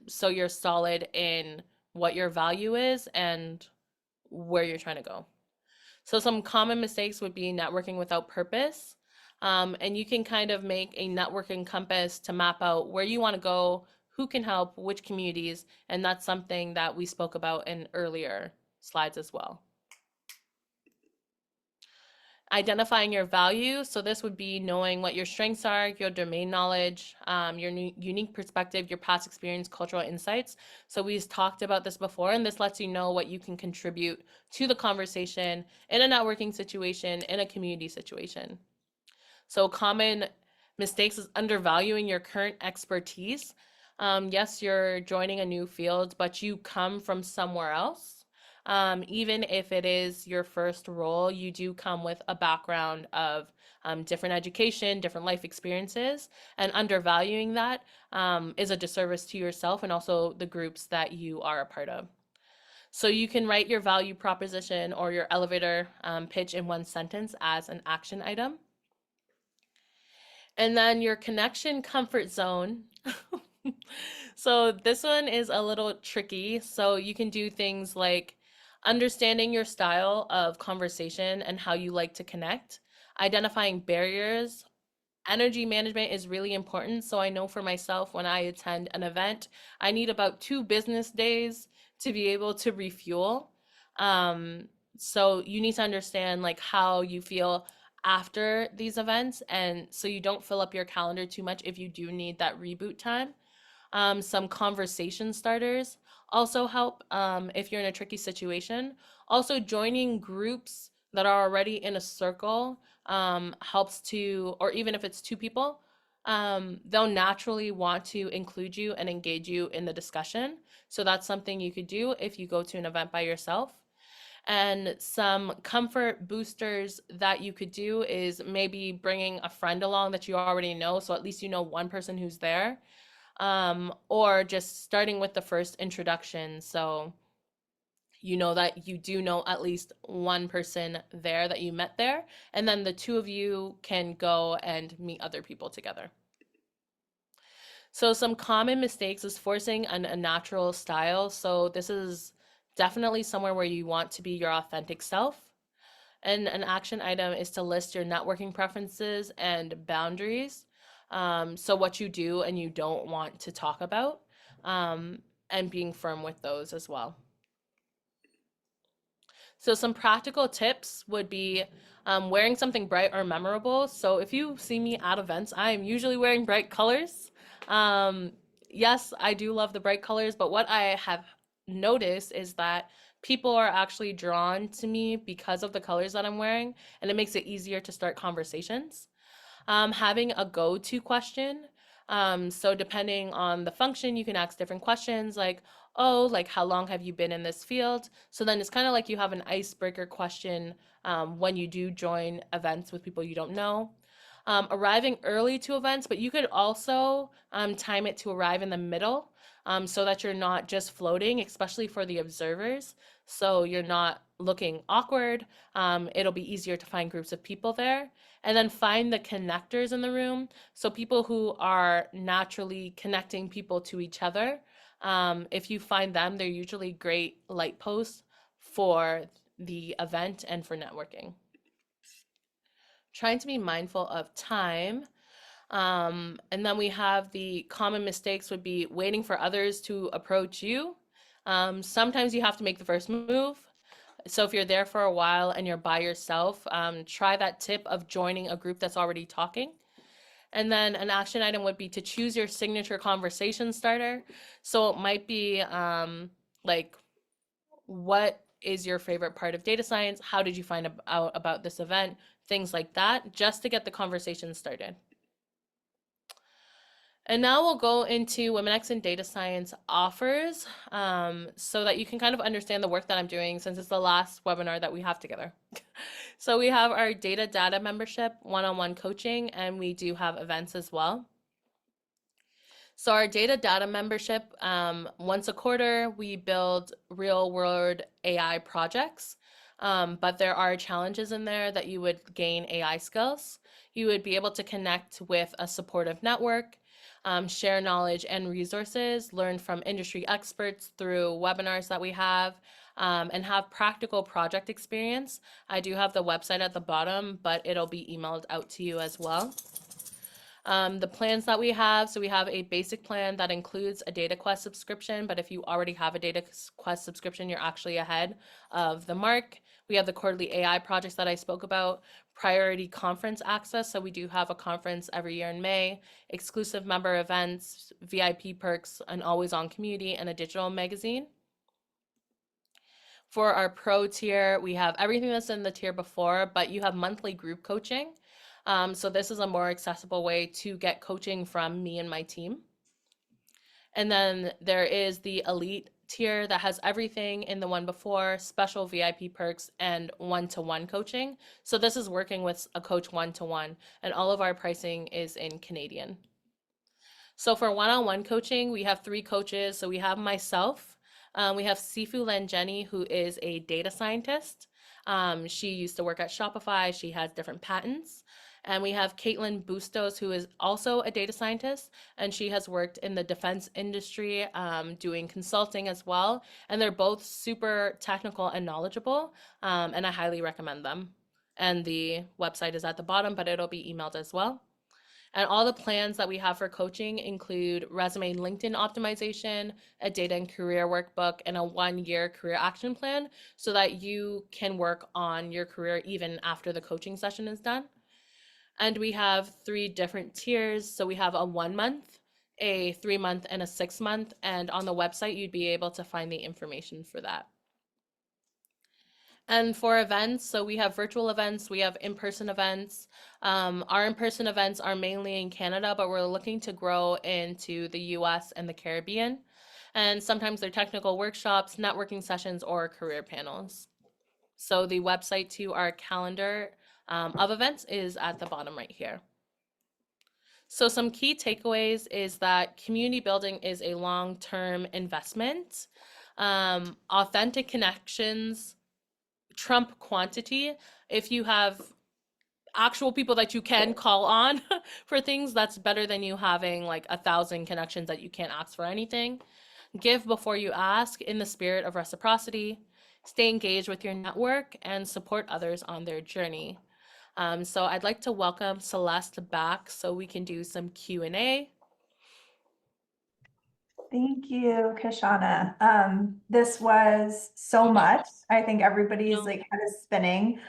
Speaker 2: So you're solid in what your value is and where you're trying to go. So some common mistakes would be networking without purpose. And you can kind of make a networking compass to map out where you want to go, who can help, which communities, and that's something that we spoke about in earlier slides as well. Identifying your value. So this would be knowing what your strengths are, your domain knowledge, your unique perspective, your past experience, cultural insights. So we've talked about this before, and this lets you know what you can contribute to the conversation in a networking situation, in a community situation. So common mistakes is undervaluing your current expertise. Yes, you're joining a new field, but you come from somewhere else. Even if it is your first role, you do come with a background of different education, different life experiences, and undervaluing that is a disservice to yourself and also the groups that you are a part of. So you can write your value proposition or your elevator pitch in one sentence as an action item. And then your connection comfort zone. So this one is a little tricky. So you can do things like understanding your style of conversation and how you like to connect, identifying barriers. Energy management is really important. So I know for myself, when I attend an event, I need about 2 business days to be able to refuel. Um, so you need to understand like how you feel after these events, and so you don't fill up your calendar too much if you do need that reboot time. Some conversation starters also help if you're in a tricky situation. Also, joining groups that are already in a circle helps to, or even if it's 2 people, they'll naturally want to include you and engage you in the discussion. So that's something you could do if you go to an event by yourself. And some comfort boosters that you could do is maybe bringing a friend along that you already know. So at least you know one person who's there, or just starting with the first introduction. So you know that you do know at least one person there that you met there, and then the 2 of you can go and meet other people together. So some common mistakes is forcing a natural style. So this is definitely somewhere where you want to be your authentic self. And an action item is to list your networking preferences and boundaries. So what you do and you don't want to talk about, and being firm with those as well. So some practical tips would be wearing something bright or memorable. So if you see me at events, I am usually wearing bright colors. Um, yes, I do love the bright colors, but what I have noticed is that people are actually drawn to me because of the colors that I'm wearing, and it makes it easier to start conversations. Having a go-to question. So depending on the function, you can ask different questions like, oh, like how long have you been in this field? So then it's kind of like you have an icebreaker question when you do join events with people you don't know. Arriving early to events, but you could also time it to arrive in the middle, so that you're not just floating, especially for the observers. So you're not looking awkward. It'll be easier to find groups of people there. And then find the connectors in the room. So people who are naturally connecting people to each other. If you find them, they're usually great light posts for the event and for networking. Trying to be mindful of time. And then we have the common mistakes would be waiting for others to approach you. Sometimes you have to make the first move. So if you're there for a while and you're by yourself, try that tip of joining a group that's already talking. And then an action item would be to choose your signature conversation starter. So it might be like, what is your favorite part of data science? How did you find out about this event? Things like that, just to get the conversation started. And now we'll go into Womnx and data science offers, so that you can kind of understand the work that I'm doing since it's the last webinar that we have together. So we have our data membership, one-on-one coaching, and we do have events as well. So our data membership, once a quarter, we build real world AI projects. But there are challenges in there that you would gain AI skills. You would be able to connect with a supportive network, share knowledge and resources, learn from industry experts through webinars that we have, and have practical project experience. I do have the website at the bottom, but it'll be emailed out to you as well. The plans that we have, so we have a basic plan that includes a DataQuest subscription, but if you already have a DataQuest subscription, you're actually ahead of the mark. We have the quarterly AI projects that I spoke about, priority conference access, so we do have a conference every year in May, exclusive member events, VIP perks, an always-on community, and a digital magazine. For our pro tier, we have everything that's in the tier before, but you have monthly group coaching. So this is a more accessible way to get coaching from me and my team. And then there is the elite tier that has everything in the one before, special VIP perks, and one-to-one coaching. So this is working with a coach one-to-one, and all of our pricing is in Canadian. So for one-on-one coaching, we have 3 coaches. So we have myself, we have Sifu Lenjeni, who is a data scientist. She used to work at Shopify. She has different patents. And we have Caitlin Bustos, who is also a data scientist, and she has worked in the defense industry, doing consulting as well. And they're both super technical and knowledgeable, and I highly recommend them. And the website is at the bottom, but it'll be emailed as well. And all the plans that we have for coaching include resume and LinkedIn optimization, a data and career workbook, and a 1-year career action plan so that you can work on your career even after the coaching session is done. And we have 3 different tiers. So we have a 1 month, a 3 month, and a 6 month. And on the website, you'd be able to find the information for that. And for events, so we have virtual events, we have in-person events. Our in-person events are mainly in Canada, but we're looking to grow into the US and the Caribbean. And sometimes they're technical workshops, networking sessions, or career panels. So the website to our calendar of events is at the bottom right here. So some key takeaways is that community building is a long-term investment. Authentic connections trump quantity. If you have actual people that you can call on for things, that's better than you having like 1,000 connections that you can't ask for anything. Give before you ask in the spirit of reciprocity. Stay engaged with your network and support others on their journey. So I'd like to welcome Celeste back so we can do some Q&A.
Speaker 1: Thank you, Kishawna. This was so much. I think everybody's like kind of spinning.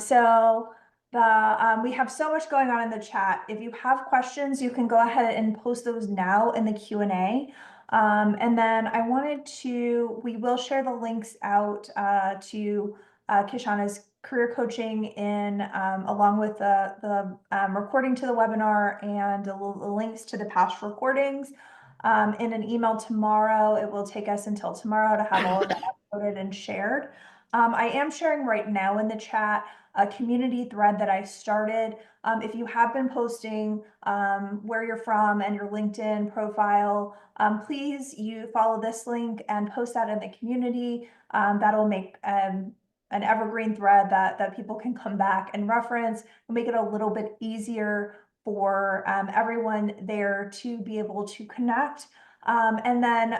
Speaker 1: So we have so much going on in the chat. If you have questions, you can go ahead and post those now in the Q&A. And then we will share the links out to Kishawna's career coaching along with the recording to the webinar and the links to the past recordings. In an email tomorrow. It will take us until tomorrow to have all of that uploaded and shared. I am sharing right now in the chat a community thread that I started. If you have been posting where you're from and your LinkedIn profile, please follow this link and post that in the community. That'll make an evergreen thread that people can come back and reference. We'll make it a little bit easier for everyone there to be able to connect. And then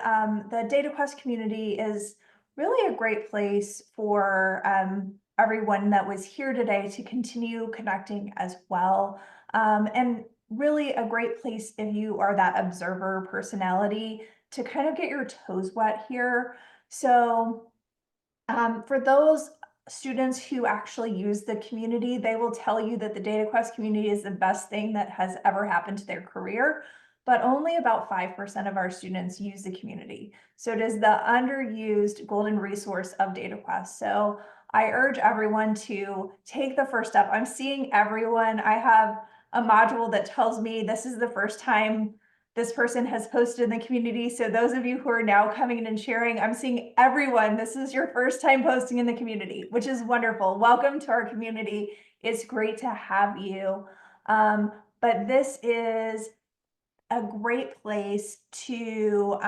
Speaker 1: the DataQuest community is really a great place for everyone that was here today to continue connecting as well. And really a great place if you are that observer personality to kind of get your toes wet here. So for those students who actually use the community, they will tell you that the DataQuest community is the best thing that has ever happened to their career, but only about 5% of our students use the community. So it is the underused golden resource of DataQuest. So I urge everyone to take the first step. I'm seeing everyone. I have a module that tells me this is the first time this person has posted in the community. So those of you who are now coming in and sharing, I'm seeing everyone. This is your first time posting in the community, which is wonderful. Welcome to our community. It's great to have you. But this is a great place to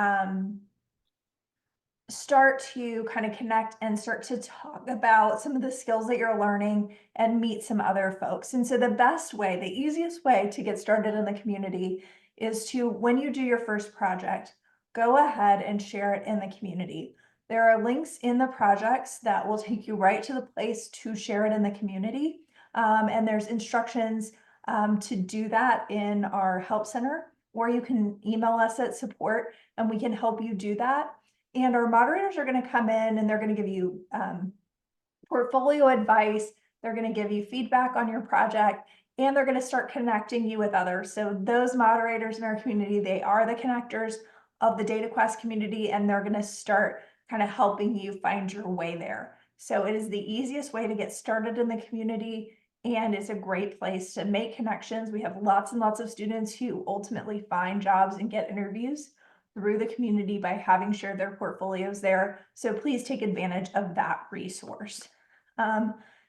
Speaker 1: start to kind of connect and start to talk about some of the skills that you're learning and meet some other folks. And so the best way, the easiest way to get started in the community is to, when you do your first project, go ahead and share it in the community. There are links in the projects that will take you right to the place to share it in the community. And there's instructions to do that in our help center, or you can email us at support and we can help you do that. And our moderators are going to come in and they're going to give you portfolio advice. They're going to give you feedback on your project, and they're going to start connecting you with others. So those moderators in our community, they are the connectors of the DataQuest community, and they're going to start kind of helping you find your way there. So it is the easiest way to get started in the community, and it's a great place to make connections. We have lots and lots of students who ultimately find jobs and get interviews through the community by having shared their portfolios there. So please take advantage of that resource.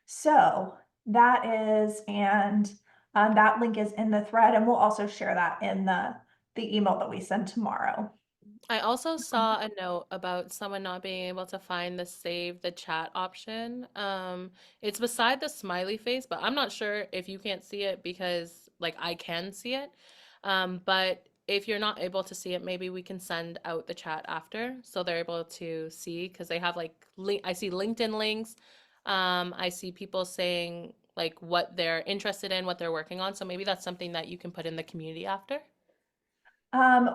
Speaker 1: So that is, and that link is in the thread, and we'll also share that in the email that we send tomorrow.
Speaker 2: I also saw a note about someone not being able to find the save the chat option. It's beside the smiley face, but I'm not sure if you can't see it because like I can see it. But if you're not able to see it, maybe we can send out the chat after so they're able to see because they have like I see LinkedIn links. I see people saying like what they're interested in, what they're working on. So maybe that's something that you can put in the community after.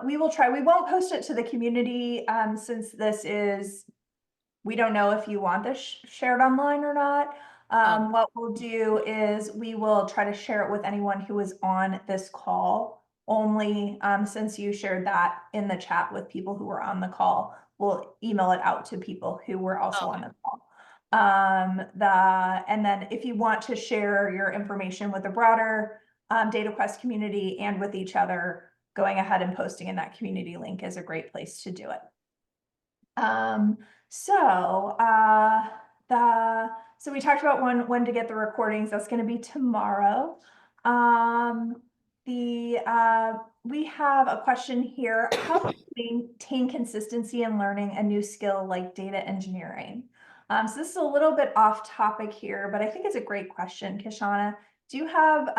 Speaker 1: We will try. We won't post it to the community since this is, we don't know if you want this shared online or not.
Speaker 2: Oh,
Speaker 1: What we'll do is we will try to share it with anyone who is on this call only, since you shared that in the chat with people who were on the call. We'll email it out to people who were also on
Speaker 2: okay.
Speaker 1: the call. And then if you want to share your information with the broader DataQuest community and with each other, going ahead and posting in that community link is a great place to do it. Um, so so we talked about when to get the recordings. That's going to be tomorrow. We have a question here. How do you maintain consistency in learning a new skill like data engineering? So this is a little bit off topic here, but I think it's a great question, Kishawna. Do you have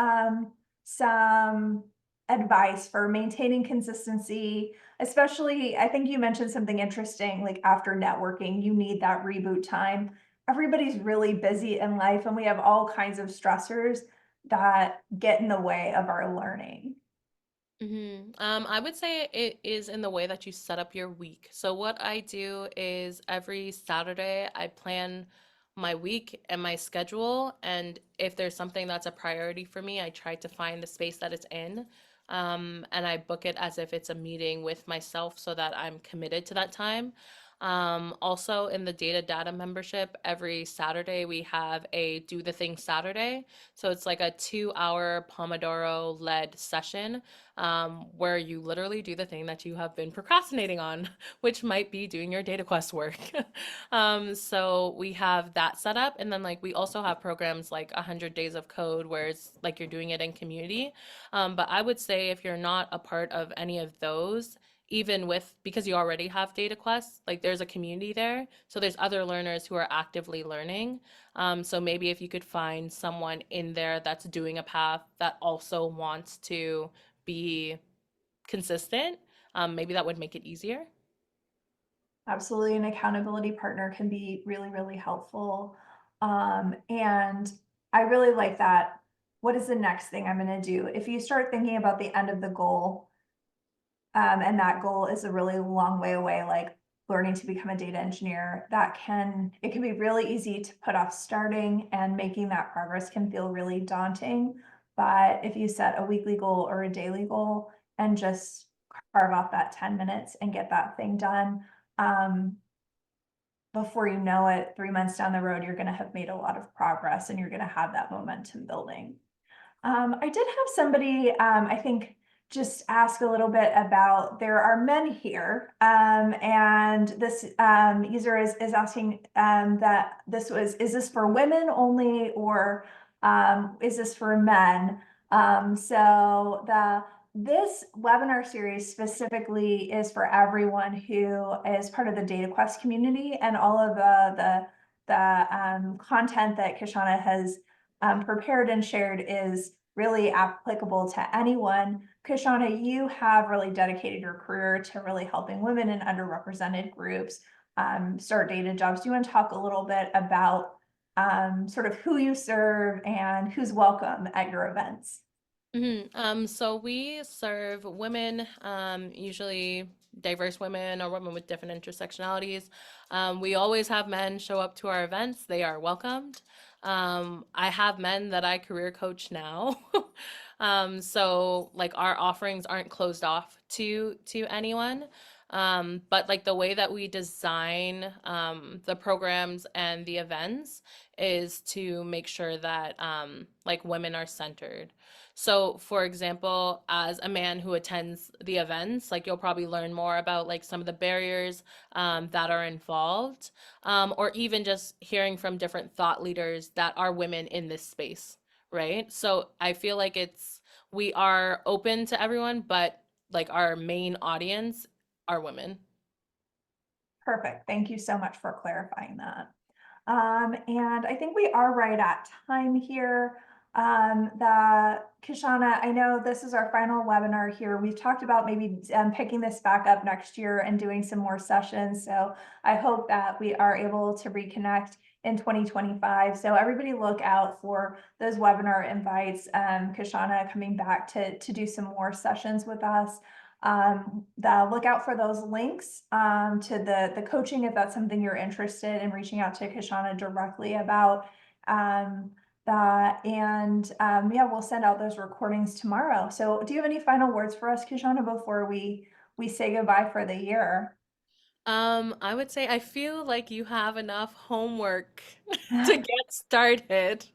Speaker 1: some advice for maintaining consistency? Especially, I think you mentioned something interesting, like after networking, you need that reboot time. Everybody's really busy in life, and we have all kinds of stressors that get in the way of our learning.
Speaker 2: I would say it is in the way that you set up your week. So what I do is every Saturday I plan my week and my schedule, and if there's something that's a priority for me, I try to find the space that it's in. And I book it as if it's a meeting with myself so that I'm committed to that time. Also in the data membership, every Saturday we have a do the thing Saturday. So it's like a 2 hour Pomodoro led session where you literally do the thing that you have been procrastinating on, which might be doing your data quest work. So we have that set up. And then, like, we also have programs like 100 Days of Code, where it's like you're doing it in community. But I would say if you're not a part of any of those, even with because you already have data quests, like there's a community there, so there's other learners who are actively learning. So maybe if you could find someone in there that's doing a path that also wants to be consistent, maybe that would make it easier.
Speaker 1: Absolutely, an accountability partner can be really, really helpful. And I really like that. What is the next thing I'm going to do? If you start thinking about the end of the goal, and that goal is a really long way away, like learning to become a data engineer, it can be really easy to put off starting, and making that progress can feel really daunting. But if you set a weekly goal or a daily goal and just carve off that 10 minutes and get that thing done, um, before you know it, 3 months down the road, you're going to have made a lot of progress and you're going to have that momentum building. I did have somebody, I think just ask a little bit about, there are men here, and this user is asking that is this for women only, or is this for men? So this webinar series specifically is for everyone who is part of the Data Quest community, and all of the content that Kishawna has prepared and shared is really applicable to anyone. Kishawna, you have really dedicated your career to really helping women in underrepresented groups start data jobs. Do you want to talk a little bit about sort of who you serve and who's welcome at your events?
Speaker 2: So we serve women, usually diverse women or women with different intersectionalities. We always have men show up to our events. They are welcomed. I have men that I career coach now. So like our offerings aren't closed off to anyone. But like the way that we design the programs and the events is to make sure that like women are centered. So, for example, as a man who attends the events, like you'll probably learn more about like some of the barriers that are involved, or even just hearing from different thought leaders that are women in this space, right? So I feel like we are open to everyone, but like our main audience are women.
Speaker 1: Perfect. Thank you so much for clarifying that. And I think we are right at time here. Kishawna, I know this is our final webinar here. We've talked about maybe picking this back up next year and doing some more sessions. So I hope that we are able to reconnect in 2025. So everybody look out for those webinar invites. Kishawna coming back to do some more sessions with us. Look out for those links to the coaching if that's something you're interested in reaching out to Kishawna directly about. Yeah, we'll send out those recordings tomorrow. So do you have any final words for us, Kishawna, before we say goodbye for the year?
Speaker 2: I would say I feel like you have enough homework to get started.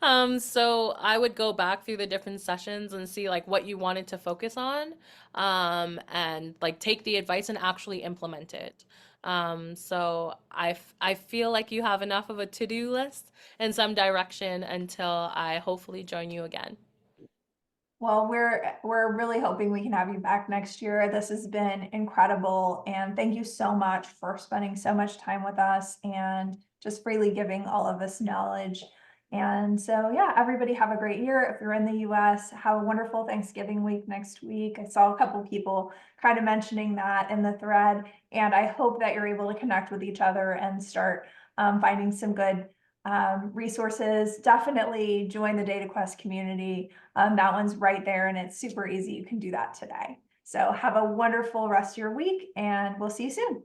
Speaker 2: So I would go back through the different sessions and see like what you wanted to focus on, and like take the advice and actually implement it. So I feel like you have enough of a to-do list and some direction until I hopefully join you again.
Speaker 1: Well, we're really hoping we can have you back next year. This has been incredible, and thank you so much for spending so much time with us and just freely giving all of this knowledge. And so, yeah, everybody have a great year. If you're in the US, have a wonderful Thanksgiving week next week. I saw a couple people kind of mentioning that in the thread, and I hope that you're able to connect with each other and start finding some good resources. Definitely join the Data Quest community. That one's right there and it's super easy. You can do that today. So have a wonderful rest of your week and we'll see you soon.